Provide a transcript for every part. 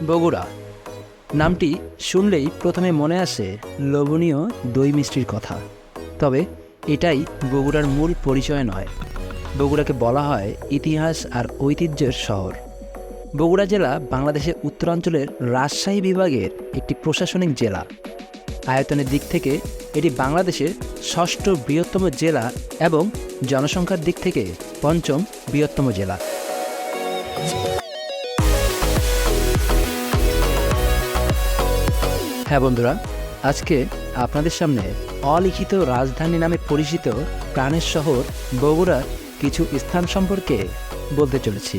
বগুড়া নামটি শুনলেই প্রথমে মনে আসে লোভনীয় দই মিষ্টির কথা। তবে এটাই বগুড়ার মূল পরিচয় নয়। বগুড়াকে বলা হয় ইতিহাস আর ঐতিহ্যের শহর। বগুড়া জেলা বাংলাদেশের উত্তরাঞ্চলের রাজশাহী বিভাগের একটি প্রশাসনিক জেলা। আয়তনের দিক থেকে এটি বাংলাদেশের ষষ্ঠ বৃহত্তম জেলা এবং জনসংখ্যার দিক থেকে পঞ্চম বৃহত্তম জেলা। হ্যাঁ বন্ধুরা, আজকে আপনাদের সামনে অলিখিত রাজধানী নামে পরিচিত প্রাণের শহর বগুড়ার কিছু স্থান সম্পর্কে বলতে চলেছি।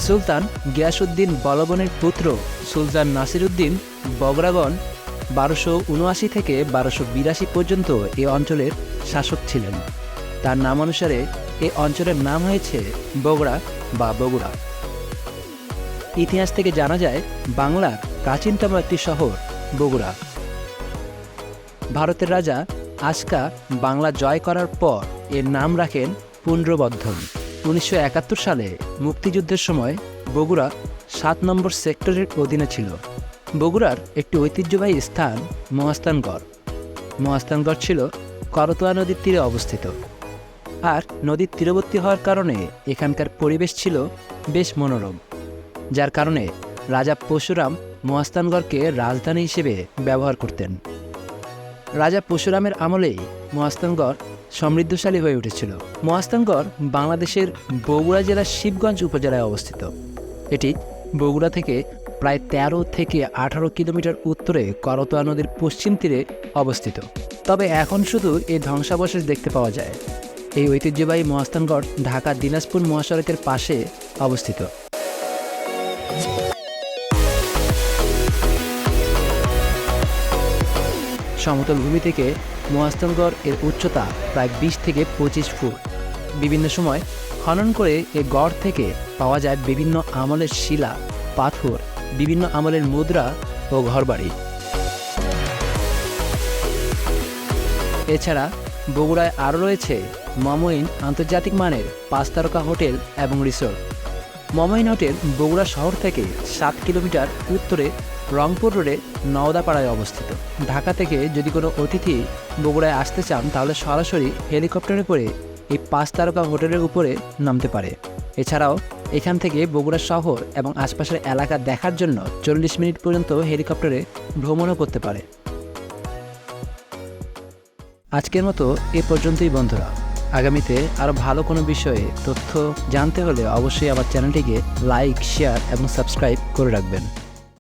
সুলতান গিয়াসউদ্দিন বলবনের পুত্র সুলতান নাসিরউদ্দিন বগরাগণ 1279 থেকে 1282 পর্যন্ত এ অঞ্চলের শাসক ছিলেন। তার নাম অনুসারে এ অঞ্চলের নাম হয়েছে বগড়া বা বগুড়া। ইতিহাস থেকে জানা যায় বাংলার প্রাচীনতম একটি শহর বগুড়া। ভারতের রাজা আশকা বাংলা জয় করার পর এর নাম রাখেন পুন্ড্রবর্ধন। 1971 সালে মুক্তিযুদ্ধের সময় বগুড়া 7 নম্বর সেক্টরের অধীনে ছিল। বগুড়ার একটি ঐতিহ্যবাহী স্থান মহাস্থানগড়। মহাস্থানগড় ছিল করতোয়া নদীর তীরে অবস্থিত। আর নদীর তীরবর্তী হওয়ার কারণে এখানকার পরিবেশ ছিল বেশ মনোরম, যার কারণে রাজা পরশুরাম মহাস্থানগড়কে রাজধানী হিসেবে ব্যবহার করতেন। রাজা পরশুরামের আমলেই মহাস্থানগড় সমৃদ্ধশালী হয়ে উঠেছিল। মহাস্থানগড় বাংলাদেশের বগুড়া জেলার শিবগঞ্জ উপজেলায় অবস্থিত। এটি বগুড়া থেকে প্রায় 13 থেকে 18 কিলোমিটার উত্তরে করতোয়া নদীর পশ্চিম তীরে অবস্থিত। তবে এখন শুধু এই ধ্বংসাবশেষ দেখতে পাওয়া যায়। এই ঐতিহ্যবাহী মহাস্থানগড় ঢাকা দিনাজপুর মহাসড়কের পাশে অবস্থিত। সমতল ভূমি থেকে মহাস্থানগড় এর উচ্চতা প্রায় 20 থেকে 25 ফুট। বিভিন্ন সময় খনন করে এ গড় থেকে পাওয়া যায় বিভিন্ন আমলের শিলা, পাথর, বিভিন্ন আমলের মুদ্রা ও ঘরবাড়ি। এছাড়া বগুড়ায় আরও রয়েছে মমইন আন্তর্জাতিক মানের 5 তারকা হোটেল এবং রিসোর্ট। মমইন হোটেল বগুড়া শহর থেকে 7 কিলোমিটার উত্তরে রংপুর রোডে নওদাপাড়ায় অবস্থিত। ঢাকা থেকে যদি কোনো অতিথি বগুড়ায় আসতে চান তাহলে সরাসরি হেলিকপ্টারে করে এই 5 তারকা হোটেলের উপরে নামতে পারে। এছাড়াও এখান থেকে বগুড়া শহর এবং আশপাশের এলাকা দেখার জন্য 40 মিনিট পর্যন্ত হেলিকপ্টারে ভ্রমণও করতে পারে। আজকের মতো এ পর্যন্তই বন্ধুরা। আগামীতে আরও ভালো কোনো বিষয়ে তথ্য জানতে হলে অবশ্যই আমার চ্যানেলটিকে লাইক, শেয়ার এবং সাবস্ক্রাইব করে রাখবেন।